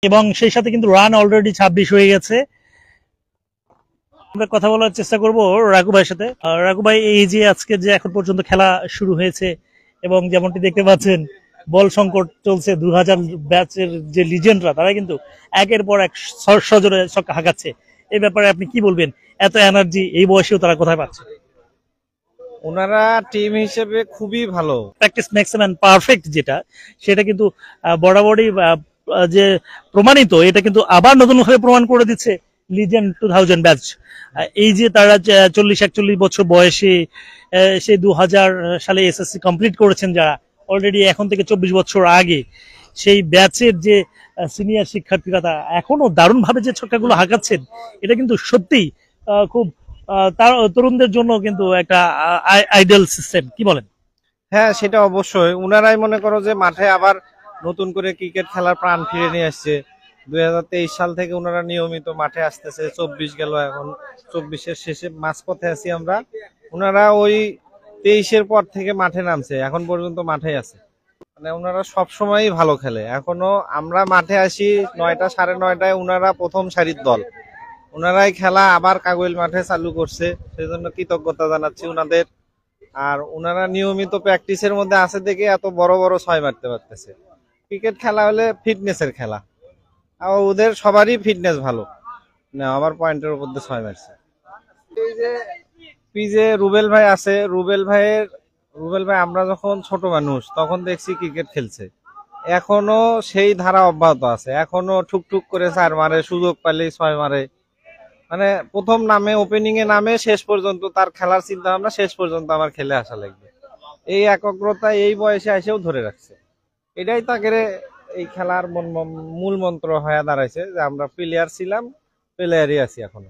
এবং সেই সাথে কিন্তু রান অলরেডি 26 হয়ে গেছে। আমরা কথা বলার চেষ্টা করব রাঘু ভাইয়ের সাথে। রাঘু ভাই, এই যে আজকে যে এখন পর্যন্ত খেলা শুরু হয়েছে এবং যেমনটি দেখতে পাচ্ছেন বল সংকট চলছে, 2000 ব্যাচের যে লিজেন্ডরা তারা কিন্তু একের পর এক সজোরে ছক্কা হাঁকাচ্ছে, এই ব্যাপারে আপনি কি বলবেন? এত এনার্জি এই বয়সেও তারা কোথায় পাচ্ছে? ওনারা টিম হিসেবে খুবই ভালো। প্র্যাকটিস ম্যাক্সিমাম পারফেক্ট যেটা, সেটা কিন্তু বরাবরই যে প্রমাণিত, এটা কিন্তু আবার নতুন ভাবে প্রমাণ করে দিচ্ছে লিজেন্ড 2000 ব্যাচ। এই যে তারা 40-41 বছর বয়সে সে 2000 সালে এসএসসি কমপ্লিট করেছেন যারা, অলরেডি এখন থেকে 24 বছর আগে সেই ব্যাচের যে সিনিয়র শিক্ষার্থীরা তারা এখনো দারুণ ভাবে যে ছক্কাগুলো হাঁকাচ্ছেন, এটা কিন্তু সত্যিই খুব তার তরুণদের জন্য কিন্তু একটা আইডিয়াল সিস্টেম, কি বলেন? হ্যাঁ, সেটা অবশ্যই। উনারাই মনে করো যে মাঠে আবার নতুন করে ক্রিকেট খেলার প্রাণ ফিরে নিয়ে আসছে। 2023 সাল থেকে ওনারা নিয়মিত মাঠে আসতেছে। 24 গেল, এখন 24-এর শেষে মাঝপথে আছি আমরা। ওনারা ওই 23-এর পর থেকে মাঠে নামছে, এখন পর্যন্ত মাঠে আছে। মানে ওনারা সবসময়ই ভালো খেলে। এখনো আমরা মাঠে আসি 9টা 9:30টায়, ওনারা প্রথম সারির দল। ওনারাই খেলা আবার কাগইল মাঠে চালু করছে, সেজন্য কৃতজ্ঞতা জানাচ্ছি ওনাদের। আর ওনারা নিয়মিত প্র্যাকটিসের মধ্যে আছে দেখে এত বড় বড় ছয় মারতে পারতেছে। ক্রিকেট খেলা হলে ফিটনেসের খেলা, আর ওদের সবারই ফিটনেস ভালো না, আবার পয়েন্টের উপর দিয়ে ছয় মারছে। এই যে পিজে রুবেল ভাই আছে, রুবেল ভাই আমরা যখন ছোট মানুষ তখন দেখছি ক্রিকেট খেলছে, এখনো সেই ধারা অব্যাহত আছে। এখনো ঠুকঠুক করে চার মারে, সুযোগ পাইলেই ছয় মারে। মানে প্রথম নামে, ওপেনিং এ নামে শেষ পর্যন্ত তার খেলার চিন্তা ভাবনা, শেষ পর্যন্ত আমার খেলে আসা লাগবে, এই একাগ্রতা এই বয়সে এসেও ধরে রাখছে। এটাই তাকে এই খেলার মূল মন্ত্র হয়ে দাঁড়াইছে যে আমরা প্লেয়ার ছিলাম, প্লেয়ারই আছি এখনো।